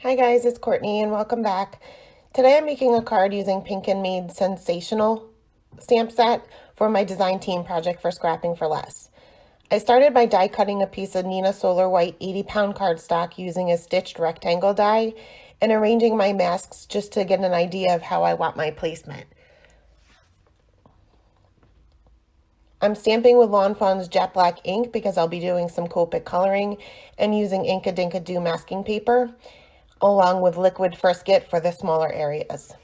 Hi guys, it's Courtney and welcome back. Today I'm making a card using Pink and Made Scentsational stamp set for my design team project for Scrapping for Less. I started by die cutting a piece of Nina Solar White 80-pound cardstock using a stitched rectangle die and arranging my masks just to get an idea of how I want my placement. I'm stamping with Lawn Fawn's Jet Black ink because I'll be doing some Copic coloring and using Ink-A-Dink-A-Doo masking paper, along with liquid Frisket for the smaller areas.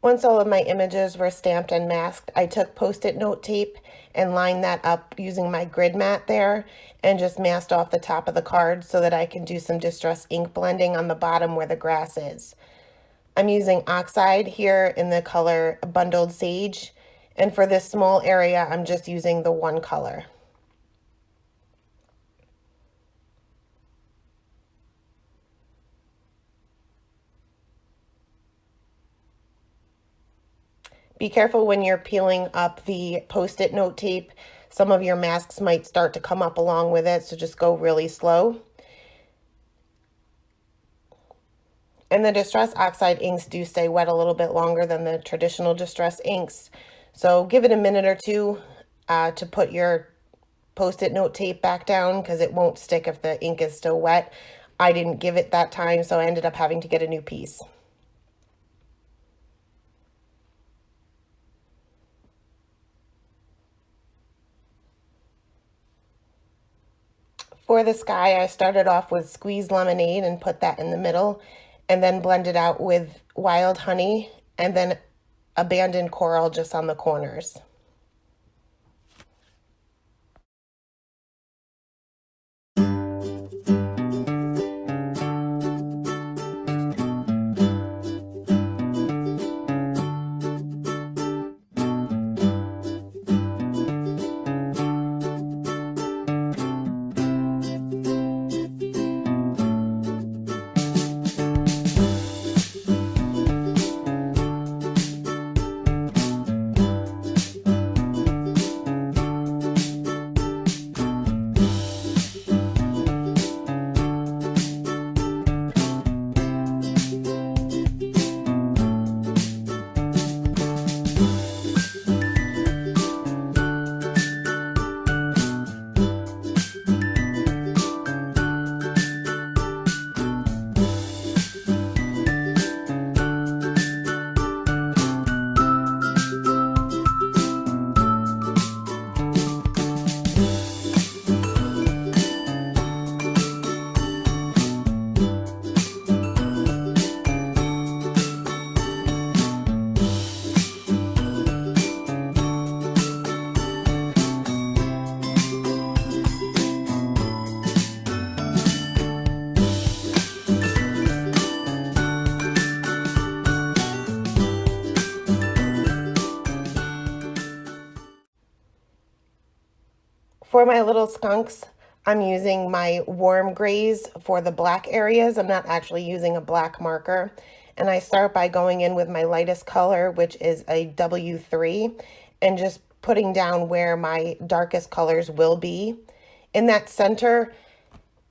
Once all of my images were stamped and masked, I took Post-it note tape and lined that up using my grid mat there and just masked off the top of the card so that I can do some distress ink blending on the bottom where the grass is. I'm using Oxide here in the color Bundled Sage, and for this small area, I'm just using the one color. Be careful when you're peeling up the Post-it note tape. Some of your masks might start to come up along with it, so just go really slow. And the Distress Oxide inks do stay wet a little bit longer than the traditional Distress inks. So give it a minute or two to put your Post-it note tape back down because it won't stick if the ink is still wet. I didn't give it that time, so I ended up having to get a new piece. For the sky, I started off with Squeezed Lemonade and put that in the middle, and then blended out with Wild Honey, and then Abandoned Coral just on the corners. For my little skunks, I'm using my warm grays for the black areas. I'm not actually using a black marker. And I start by going in with my lightest color, which is a W3, and just putting down where my darkest colors will be. In that center,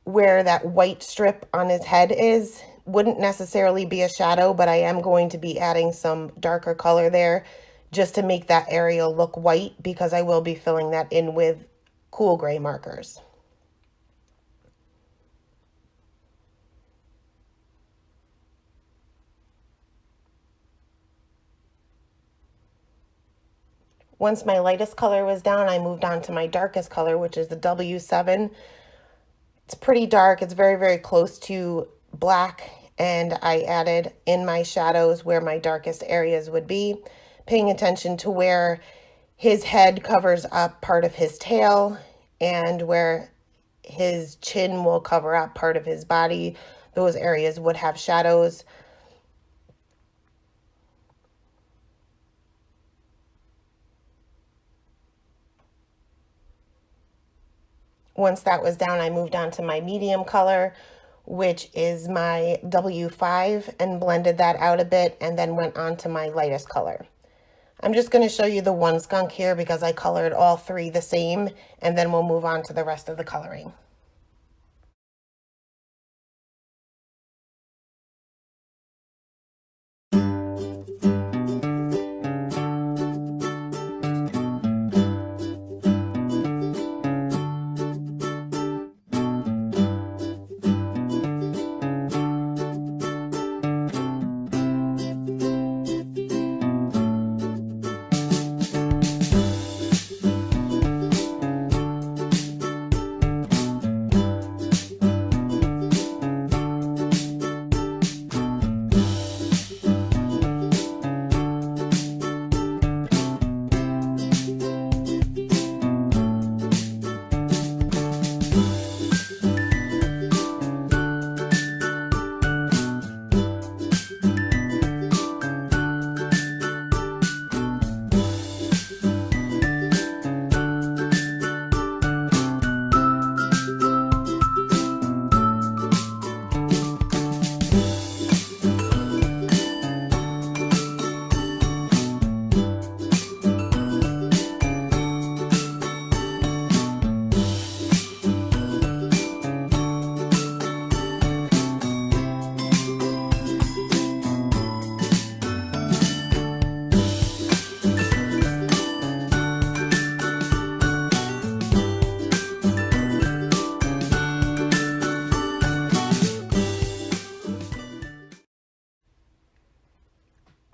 where that white strip on his head is, wouldn't necessarily be a shadow, but I am going to be adding some darker color there just to make that area look white, because I will be filling that in with cool gray markers. Once my lightest color was down, I moved on to my darkest color, which is the W7. It's pretty dark. It's very, very close to black. And I added in my shadows where my darkest areas would be, paying attention to where his head covers up part of his tail and where his chin will cover up part of his body. Those areas would have shadows. Once that was down, I moved on to my medium color, which is my W5, and blended that out a bit, and then went on to my lightest color. I'm just going to show you the one skunk here because I colored all three the same, and then we'll move on to the rest of the coloring.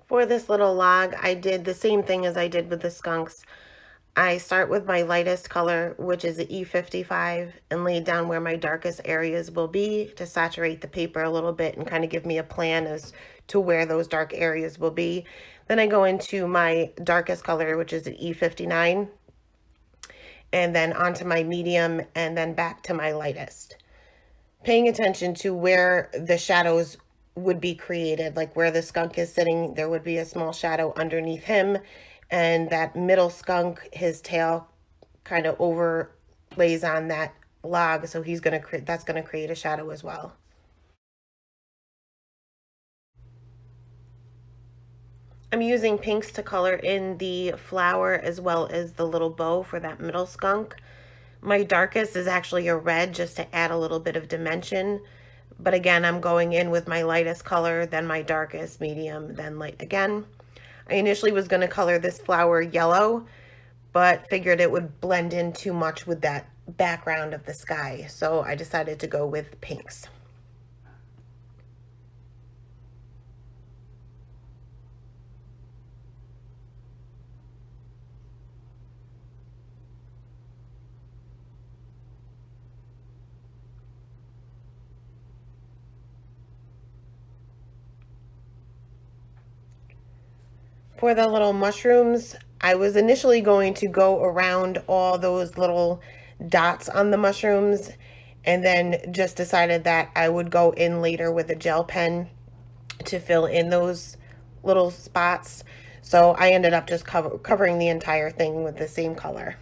For this little log, I did the same thing as I did with the skunks. I start with my lightest color, which is the E55, and lay down where my darkest areas will be to saturate the paper a little bit and kind of give me a plan as to where those dark areas will be. Then I go into my darkest color, which is the E59, and then onto my medium, and then back to my lightest. Paying attention to where the shadows would be created, like where the skunk is sitting, there would be a small shadow underneath him, and that middle skunk, his tail kind of overlays on that log, so he's gonna create, that's gonna create a shadow as well. I'm using pinks to color in the flower as well as the little bow for that middle skunk. My darkest is actually a red, just to add a little bit of dimension. But again, I'm going in with my lightest color, then my darkest, medium, then light again. I initially was going to color this flower yellow, but figured it would blend in too much with that background of the sky. So I decided to go with pinks. For the little mushrooms, I was initially going to go around all those little dots on the mushrooms, and then just decided that I would go in later with a gel pen to fill in those little spots. So I ended up just covering the entire thing with the same color.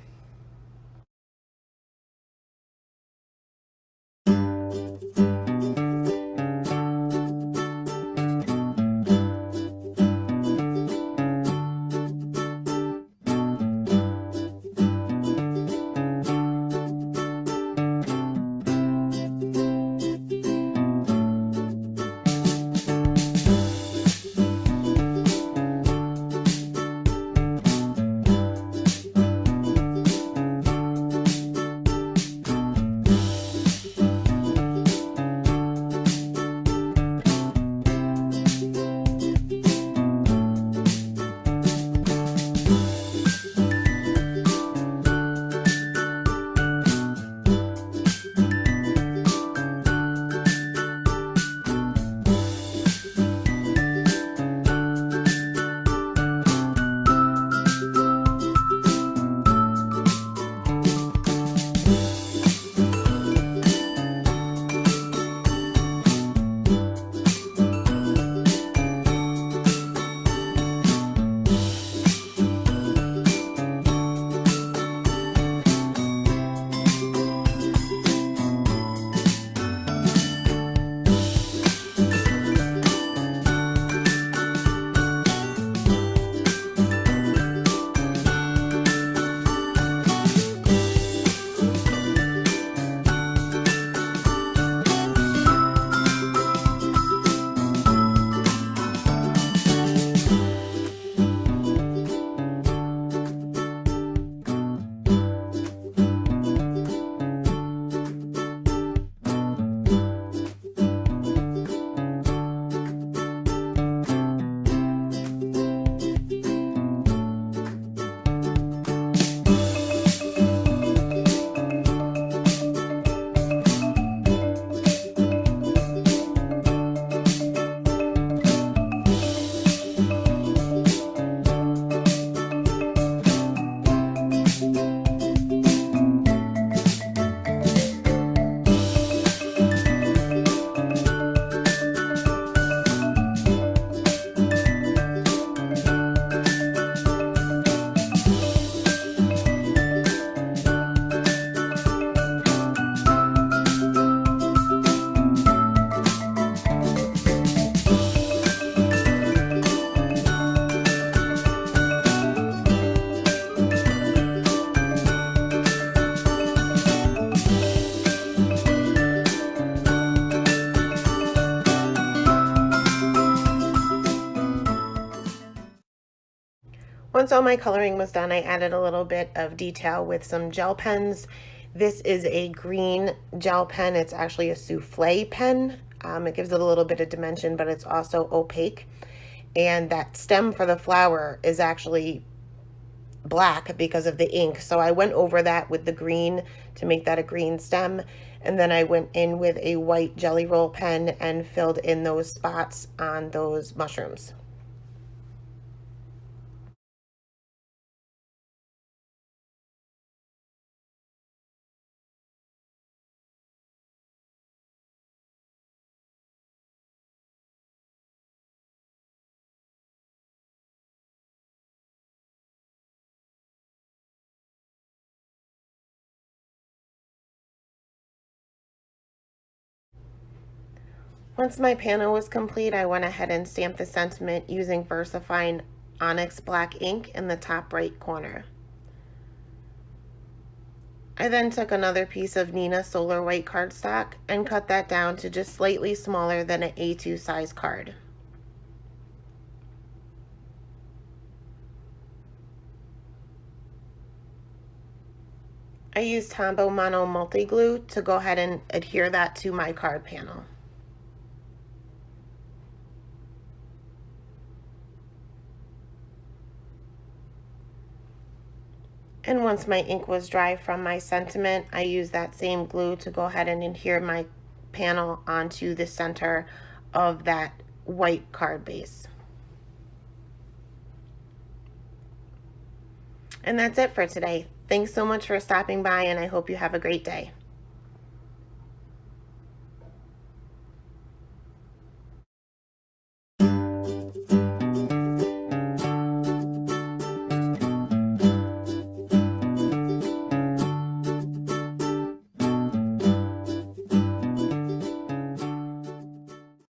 Once all my coloring was done, I added a little bit of detail with some gel pens. This is a green gel pen. It's actually a souffle pen. It gives it a little bit of dimension, but it's also opaque. And that stem for the flower is actually black because of the ink. So I went over that with the green to make that a green stem. And then I went in with a white jelly roll pen and filled in those spots on those mushrooms. Once my panel was complete, I went ahead and stamped the sentiment using VersaFine Onyx Black ink in the top right corner. I then took another piece of Nina Solar White cardstock and cut that down to just slightly smaller than an A2 size card. I used Tombow Mono Multi Glue to go ahead and adhere that to my card panel. And once my ink was dry from my sentiment, I used that same glue to go ahead and adhere my panel onto the center of that white card base. And that's it for today. Thanks so much for stopping by, and I hope you have a great day.